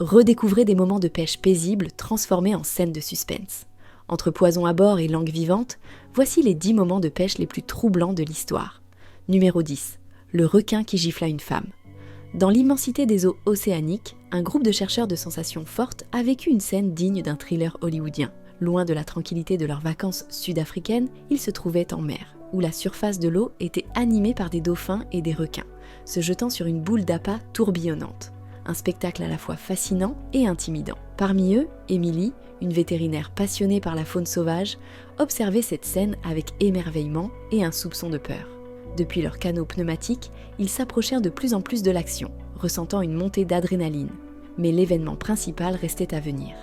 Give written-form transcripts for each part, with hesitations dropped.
redécouvrez des moments de pêche paisibles transformés en scènes de suspense. Entre poisson à bord et langue vivante, voici les 10 moments de pêche les plus troublants de l'histoire. Numéro 10. Le requin qui gifla une femme. Dans l'immensité des eaux océaniques, un groupe de chercheurs de sensations fortes a vécu une scène digne d'un thriller hollywoodien. Loin de la tranquillité de leurs vacances sud-africaines, ils se trouvaient en mer, où la surface de l'eau était animée par des dauphins et des requins, se jetant sur une boule d'appât tourbillonnante. Un spectacle à la fois fascinant et intimidant. Parmi eux, Emily, une vétérinaire passionnée par la faune sauvage, observait cette scène avec émerveillement et un soupçon de peur. Depuis leur canot pneumatique, ils s'approchèrent de plus en plus de l'action, ressentant une montée d'adrénaline. Mais l'événement principal restait à venir.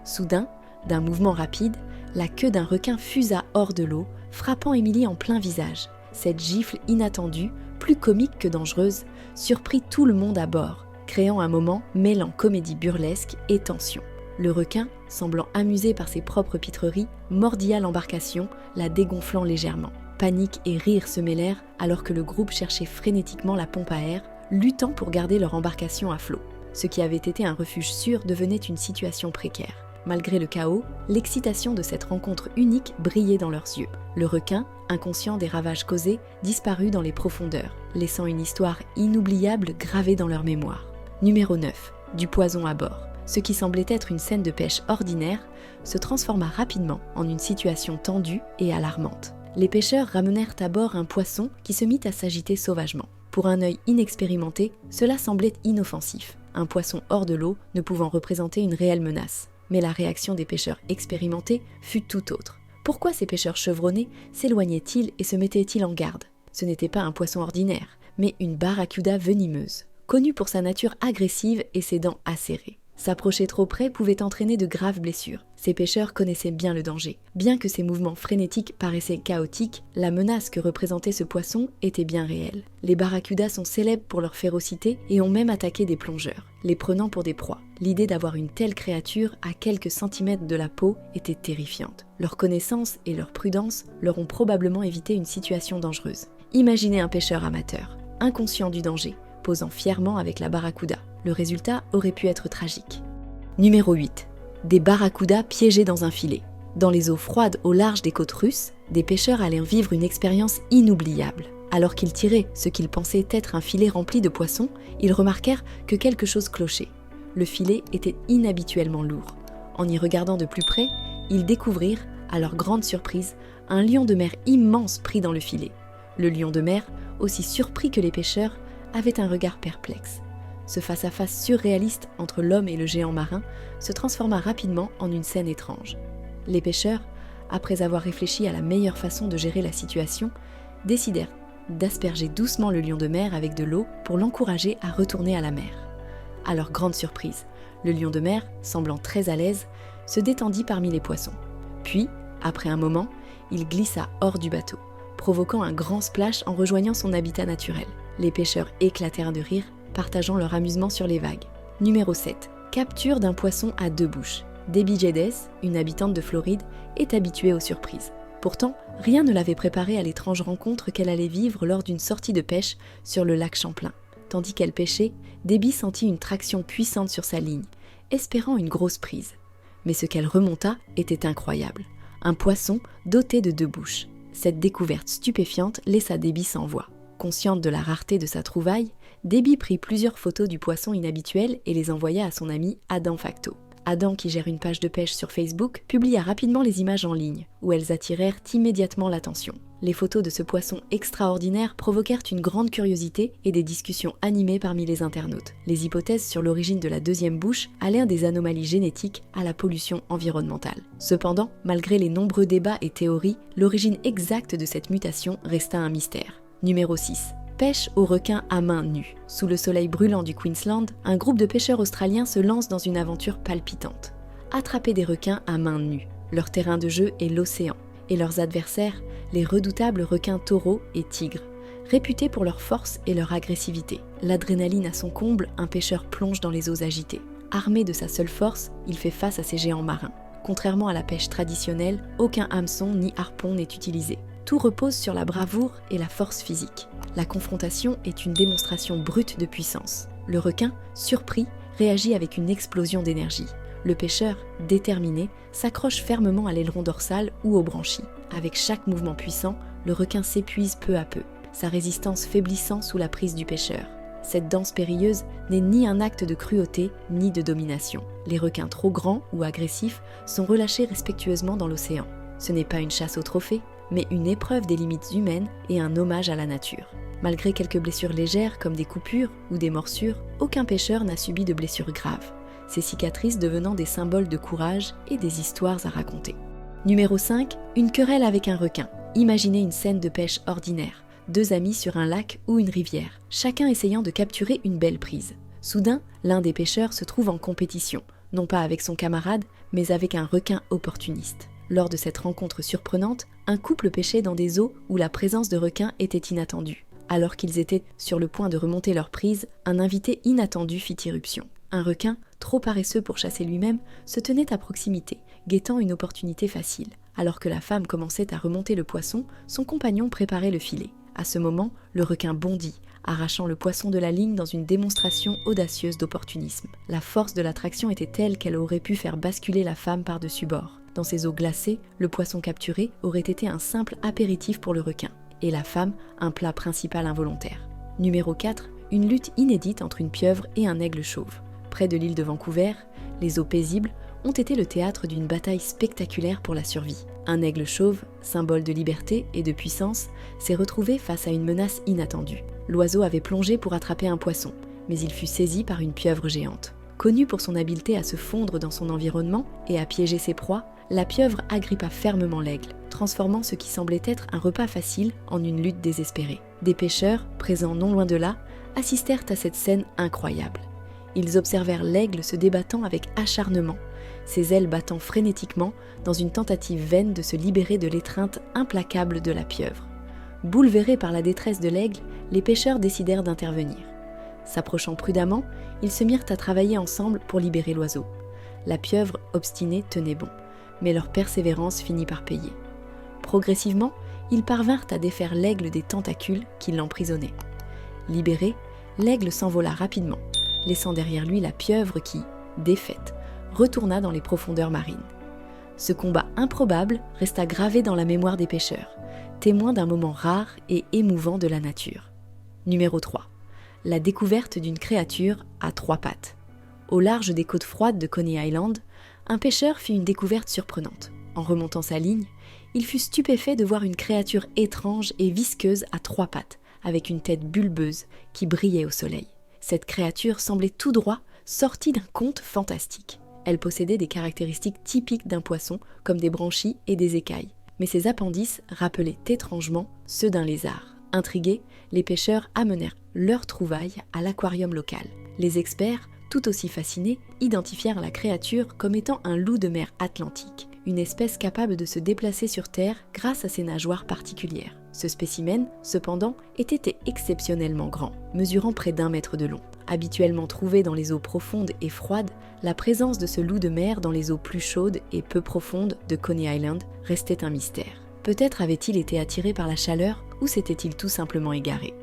Soudain, d'un mouvement rapide, la queue d'un requin fusa hors de l'eau, frappant Emily en plein visage. Cette gifle inattendue, plus comique que dangereuse, surprit tout le monde à bord, créant un moment mêlant comédie burlesque et tension. Le requin, semblant amusé par ses propres pitreries, mordilla l'embarcation, la dégonflant légèrement. Panique et rire se mêlèrent alors que le groupe cherchait frénétiquement la pompe à air, luttant pour garder leur embarcation à flot. Ce qui avait été un refuge sûr devenait une situation précaire. Malgré le chaos, l'excitation de cette rencontre unique brillait dans leurs yeux. Le requin, inconscient des ravages causés, disparut dans les profondeurs, laissant une histoire inoubliable gravée dans leur mémoire. Numéro 9. Du poison à bord. Ce qui semblait être une scène de pêche ordinaire se transforma rapidement en une situation tendue et alarmante. Les pêcheurs ramenèrent à bord un poisson qui se mit à s'agiter sauvagement. Pour un œil inexpérimenté, cela semblait inoffensif, un poisson hors de l'eau ne pouvant représenter une réelle menace. Mais la réaction des pêcheurs expérimentés fut tout autre. Pourquoi ces pêcheurs chevronnés s'éloignaient-ils et se mettaient-ils en garde ? Ce n'était pas un poisson ordinaire, mais une barracuda venimeuse, connue pour sa nature agressive et ses dents acérées. S'approcher trop près pouvait entraîner de graves blessures. Ces pêcheurs connaissaient bien le danger. Bien que ses mouvements frénétiques paraissaient chaotiques, la menace que représentait ce poisson était bien réelle. Les barracudas sont célèbres pour leur férocité et ont même attaqué des plongeurs, les prenant pour des proies. L'idée d'avoir une telle créature à quelques centimètres de la peau était terrifiante. Leur connaissance et leur prudence leur ont probablement évité une situation dangereuse. Imaginez un pêcheur amateur, inconscient du danger, posant fièrement avec la barracuda. Le résultat aurait pu être tragique. Numéro 8. Des barracudas piégés dans un filet. Dans les eaux froides au large des côtes russes, des pêcheurs allaient vivre une expérience inoubliable. Alors qu'ils tiraient ce qu'ils pensaient être un filet rempli de poissons, ils remarquèrent que quelque chose clochait. Le filet était inhabituellement lourd. En y regardant de plus près, ils découvrirent, à leur grande surprise, un lion de mer immense pris dans le filet. Le lion de mer, aussi surpris que les pêcheurs, avait un regard perplexe. Ce face-à-face surréaliste entre l'homme et le géant marin se transforma rapidement en une scène étrange. Les pêcheurs, après avoir réfléchi à la meilleure façon de gérer la situation, décidèrent d'asperger doucement le lion de mer avec de l'eau pour l'encourager à retourner à la mer. À leur grande surprise, le lion de mer, semblant très à l'aise, se détendit parmi les poissons. Puis, après un moment, il glissa hors du bateau, provoquant un grand splash en rejoignant son habitat naturel. Les pêcheurs éclatèrent de rire, partageant leur amusement sur les vagues. Numéro 7. Capture d'un poisson à 2 bouches. Debbie Jeddes, une habitante de Floride, est habituée aux surprises. Pourtant, rien ne l'avait préparée à l'étrange rencontre qu'elle allait vivre lors d'une sortie de pêche sur le lac Champlain. Tandis qu'elle pêchait, Debbie sentit une traction puissante sur sa ligne, espérant une grosse prise. Mais ce qu'elle remonta était incroyable. Un poisson doté de 2 bouches. Cette découverte stupéfiante laissa Debbie sans voix. Consciente de la rareté de sa trouvaille, Debbie prit plusieurs photos du poisson inhabituel et les envoya à son ami Adam Facto. Adam, qui gère une page de pêche sur Facebook, publia rapidement les images en ligne, où elles attirèrent immédiatement l'attention. Les photos de ce poisson extraordinaire provoquèrent une grande curiosité et des discussions animées parmi les internautes. Les hypothèses sur l'origine de la 2e bouche allèrent des anomalies génétiques à la pollution environnementale. Cependant, malgré les nombreux débats et théories, l'origine exacte de cette mutation resta un mystère. Numéro 6. Pêche aux requins à main nue. Sous le soleil brûlant du Queensland, un groupe de pêcheurs australiens se lance dans une aventure palpitante. Attraper des requins à main nue. Leur terrain de jeu est l'océan. Et leurs adversaires, les redoutables requins taureaux et tigres, réputés pour leur force et leur agressivité. L'adrénaline à son comble, un pêcheur plonge dans les eaux agitées. Armé de sa seule force, il fait face à ces géants marins. Contrairement à la pêche traditionnelle, aucun hameçon ni harpon n'est utilisé. Tout repose sur la bravoure et la force physique. La confrontation est une démonstration brute de puissance. Le requin, surpris, réagit avec une explosion d'énergie. Le pêcheur, déterminé, s'accroche fermement à l'aileron dorsal ou au branchis. Avec chaque mouvement puissant, le requin s'épuise peu à peu, sa résistance faiblissant sous la prise du pêcheur. Cette danse périlleuse n'est ni un acte de cruauté ni de domination. Les requins trop grands ou agressifs sont relâchés respectueusement dans l'océan. Ce n'est pas une chasse au trophée, mais une épreuve des limites humaines et un hommage à la nature. Malgré quelques blessures légères comme des coupures ou des morsures, aucun pêcheur n'a subi de blessures graves, ces cicatrices devenant des symboles de courage et des histoires à raconter. Numéro 5. Une querelle avec un requin. Imaginez une scène de pêche ordinaire. 2 amis sur un lac ou une rivière, chacun essayant de capturer une belle prise. Soudain, l'un des pêcheurs se trouve en compétition, non pas avec son camarade, mais avec un requin opportuniste. Lors de cette rencontre surprenante, un couple pêchait dans des eaux où la présence de requins était inattendue. Alors qu'ils étaient sur le point de remonter leur prise, un invité inattendu fit irruption. Un requin, trop paresseux pour chasser lui-même, se tenait à proximité, guettant une opportunité facile. Alors que la femme commençait à remonter le poisson, son compagnon préparait le filet. À ce moment, le requin bondit, arrachant le poisson de la ligne dans une démonstration audacieuse d'opportunisme. La force de l'attraction était telle qu'elle aurait pu faire basculer la femme par-dessus bord. Dans ces eaux glacées, le poisson capturé aurait été un simple apéritif pour le requin, et la femme, un plat principal involontaire. Numéro 4. Une lutte inédite entre une pieuvre et un aigle chauve. Près de l'île de Vancouver, les eaux paisibles ont été le théâtre d'une bataille spectaculaire pour la survie. Un aigle chauve, symbole de liberté et de puissance, s'est retrouvé face à une menace inattendue. L'oiseau avait plongé pour attraper un poisson, mais il fut saisi par une pieuvre géante. Connue pour son habileté à se fondre dans son environnement et à piéger ses proies, la pieuvre agrippa fermement l'aigle, transformant ce qui semblait être un repas facile en une lutte désespérée. Des pêcheurs, présents non loin de là, assistèrent à cette scène incroyable. Ils observèrent l'aigle se débattant avec acharnement, ses ailes battant frénétiquement dans une tentative vaine de se libérer de l'étreinte implacable de la pieuvre. Bouleversés par la détresse de l'aigle, les pêcheurs décidèrent d'intervenir. S'approchant prudemment, ils se mirent à travailler ensemble pour libérer l'oiseau. La pieuvre obstinée tenait bon, mais leur persévérance finit par payer. Progressivement, ils parvinrent à défaire l'aigle des tentacules qui l'emprisonnaient. Libéré, l'aigle s'envola rapidement, laissant derrière lui la pieuvre qui, défaite, retourna dans les profondeurs marines. Ce combat improbable resta gravé dans la mémoire des pêcheurs, témoin d'un moment rare et émouvant de la nature. Numéro 3. La découverte d'une créature à 3 pattes. Au large des côtes froides de Coney Island, un pêcheur fit une découverte surprenante. En remontant sa ligne, il fut stupéfait de voir une créature étrange et visqueuse à 3 pattes, avec une tête bulbeuse qui brillait au soleil. Cette créature semblait tout droit sortie d'un conte fantastique. Elle possédait des caractéristiques typiques d'un poisson, comme des branchies et des écailles, mais ses appendices rappelaient étrangement ceux d'un lézard. Intrigués, les pêcheurs amenèrent leur trouvaille à l'aquarium local. Les experts, tout aussi fascinés, identifièrent la créature comme étant un loup de mer atlantique, une espèce capable de se déplacer sur Terre grâce à ses nageoires particulières. Ce spécimen, cependant, était exceptionnellement grand, mesurant près d'1 mètre de long. Habituellement trouvé dans les eaux profondes et froides, la présence de ce loup de mer dans les eaux plus chaudes et peu profondes de Coney Island restait un mystère. Peut-être avait-il été attiré par la chaleur ou s'était-il tout simplement égaré.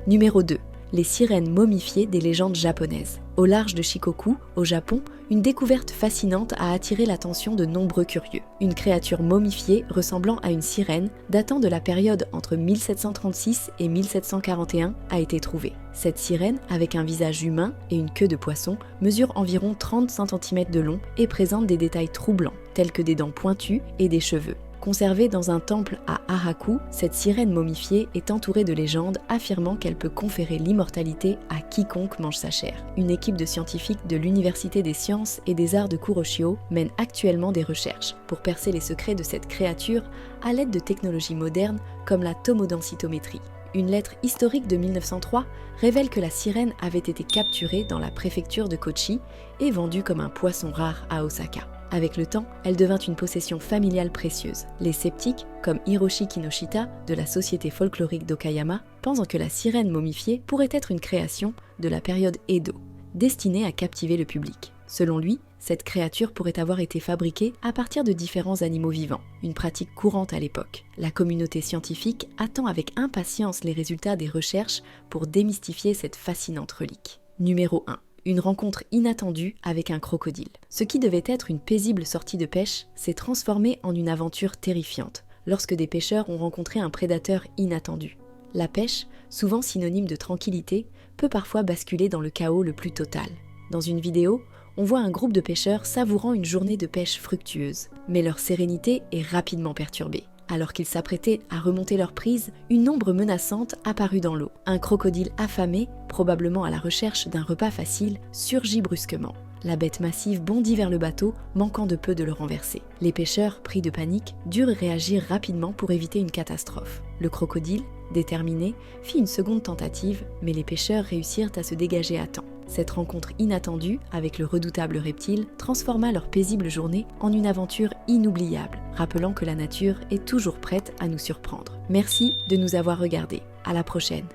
Numéro 2. Les sirènes momifiées des légendes japonaises. Au large de Shikoku, au Japon, une découverte fascinante a attiré l'attention de nombreux curieux. Une créature momifiée ressemblant à une sirène datant de la période entre 1736 et 1741 a été trouvée. Cette sirène, avec un visage humain et une queue de poisson, mesure environ 30 cm de long et présente des détails troublants, tels que des dents pointues et des cheveux. Conservée dans un temple à Haraku, cette sirène momifiée est entourée de légendes affirmant qu'elle peut conférer l'immortalité à quiconque mange sa chair. Une équipe de scientifiques de l'Université des sciences et des arts de Kuroshio mène actuellement des recherches pour percer les secrets de cette créature à l'aide de technologies modernes comme la tomodensitométrie. Une lettre historique de 1903 révèle que la sirène avait été capturée dans la préfecture de Kochi et vendue comme un poisson rare à Osaka. Avec le temps, elle devint une possession familiale précieuse. Les sceptiques, comme Hiroshi Kinoshita de la Société folklorique d'Okayama, pensent que la sirène momifiée pourrait être une création de la période Edo, destinée à captiver le public. Selon lui, cette créature pourrait avoir été fabriquée à partir de différents animaux vivants, une pratique courante à l'époque. La communauté scientifique attend avec impatience les résultats des recherches pour démystifier cette fascinante relique. Numéro 1. une rencontre inattendue avec un crocodile. Ce qui devait être une paisible sortie de pêche s'est transformé en une aventure terrifiante, lorsque des pêcheurs ont rencontré un prédateur inattendu. La pêche, souvent synonyme de tranquillité, peut parfois basculer dans le chaos le plus total. Dans une vidéo, on voit un groupe de pêcheurs savourant une journée de pêche fructueuse, mais leur sérénité est rapidement perturbée. Alors qu'ils s'apprêtaient à remonter leur prise, une ombre menaçante apparut dans l'eau. Un crocodile affamé, probablement à la recherche d'un repas facile, surgit brusquement. La bête massive bondit vers le bateau, manquant de peu de le renverser. Les pêcheurs, pris de panique, durent réagir rapidement pour éviter une catastrophe. Le crocodile, déterminé, fit une seconde tentative, mais les pêcheurs réussirent à se dégager à temps. Cette rencontre inattendue avec le redoutable reptile transforma leur paisible journée en une aventure inoubliable, rappelant que la nature est toujours prête à nous surprendre. Merci de nous avoir regardés. À la prochaine.